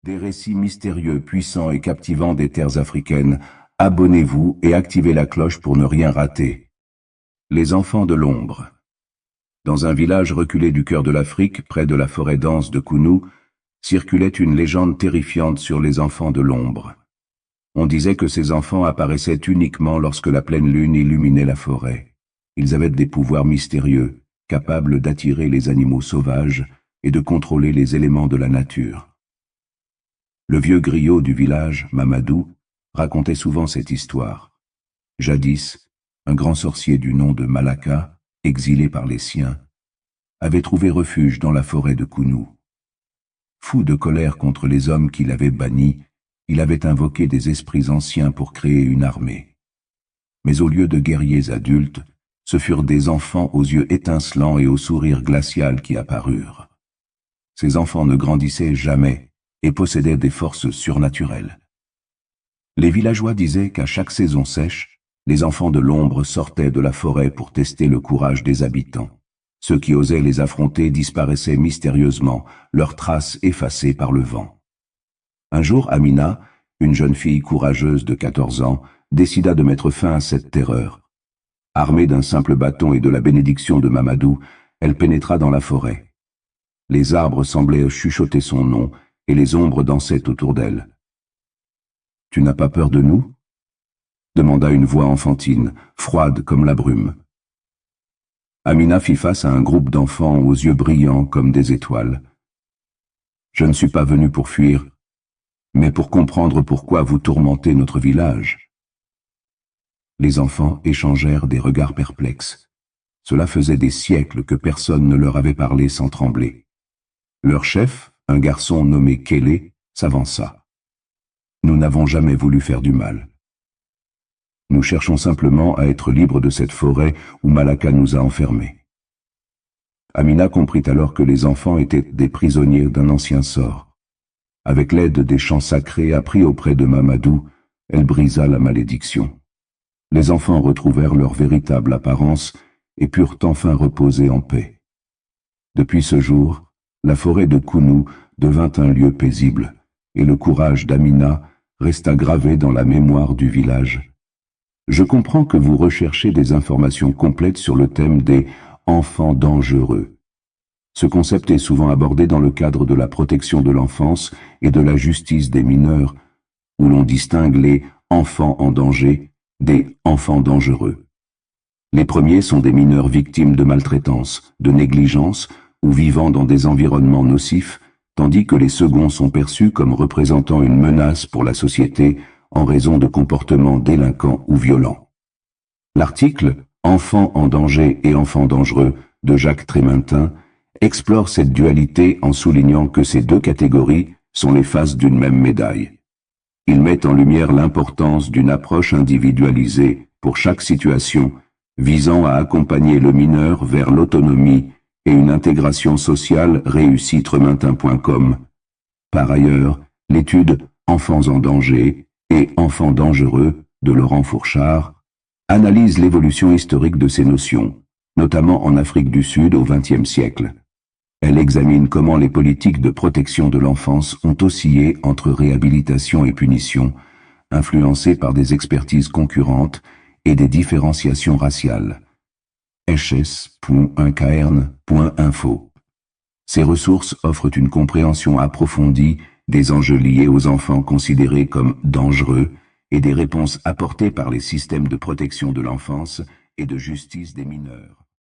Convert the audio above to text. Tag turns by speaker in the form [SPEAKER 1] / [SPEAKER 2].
[SPEAKER 1] Des récits mystérieux, puissants et captivants des terres africaines. Abonnez-vous et activez la cloche pour ne rien rater. Les enfants de l'ombre. Dans un village reculé du cœur de l'Afrique, près de la forêt dense de Kounou, circulait une légende terrifiante sur les enfants de l'ombre. On disait que ces enfants apparaissaient uniquement lorsque la pleine lune illuminait la forêt. Ils avaient des pouvoirs mystérieux, capables d'attirer les animaux sauvages et de contrôler les éléments de la nature. Le vieux griot du village, Mamadou, racontait souvent cette histoire. Jadis, un grand sorcier du nom de Malaka, exilé par les siens, avait trouvé refuge dans la forêt de Kounou. Fou de colère contre les hommes qu'il avait bannis, il avait invoqué des esprits anciens pour créer une armée. Mais au lieu de guerriers adultes, ce furent des enfants aux yeux étincelants et au sourire glacial qui apparurent. Ces enfants ne grandissaient jamais et possédaient des forces surnaturelles. Les villageois disaient qu'à chaque saison sèche, les enfants de l'ombre sortaient de la forêt pour tester le courage des habitants. Ceux qui osaient les affronter disparaissaient mystérieusement, leurs traces effacées par le vent. Un jour, Amina, une jeune fille courageuse de 14 ans, décida de mettre fin à cette terreur. Armée d'un simple bâton et de la bénédiction de Mamadou, elle pénétra dans la forêt. Les arbres semblaient chuchoter son nom, et les ombres dansaient autour d'elle. « Tu n'as pas peur de nous ?» demanda une voix enfantine, froide comme la brume. Amina fit face à un groupe d'enfants aux yeux brillants comme des étoiles. « Je ne suis pas venu pour fuir, mais pour comprendre pourquoi vous tourmentez notre village. » Les enfants échangèrent des regards perplexes. Cela faisait des siècles que personne ne leur avait parlé sans trembler. Leur chef, un garçon nommé Kélé, s'avança. « Nous n'avons jamais voulu faire du mal. Nous cherchons simplement à être libres de cette forêt où Malaka nous a enfermés. » Amina comprit alors que les enfants étaient des prisonniers d'un ancien sort. Avec l'aide des chants sacrés appris auprès de Mamadou, elle brisa la malédiction. Les enfants retrouvèrent leur véritable apparence et purent enfin reposer en paix. Depuis ce jour, la forêt de Kounou devint un lieu paisible, et le courage d'Amina resta gravé dans la mémoire du village. Je comprends que vous recherchez des informations complètes sur le thème des enfants dangereux. Ce concept est souvent abordé dans le cadre de la protection de l'enfance et de la justice des mineurs, où l'on distingue les enfants en danger des enfants dangereux. Les premiers sont des mineurs victimes de maltraitance, de négligence ou vivant dans des environnements nocifs, tandis que les seconds sont perçus comme représentant une menace pour la société en raison de comportements délinquants ou violents. L'article « Enfants en danger et enfants dangereux » de Jacques Trémintin explore cette dualité en soulignant que ces deux catégories sont les faces d'une même médaille. Il met en lumière l'importance d'une approche individualisée pour chaque situation, visant à accompagner le mineur vers l'autonomie et une intégration sociale réussie tremintin.com. Par ailleurs, l'étude « Enfants en danger » et « Enfants dangereux » de Laurent Fourchard analyse l'évolution historique de ces notions, notamment en Afrique du Sud au XXe siècle. Elle examine comment les politiques de protection de l'enfance ont oscillé entre réhabilitation et punition, influencées par des expertises concurrentes et des différenciations raciales. hs.uncairn.info. Ces ressources offrent une compréhension approfondie des enjeux liés aux enfants considérés comme dangereux et des réponses apportées par les systèmes de protection de l'enfance et de justice des mineurs.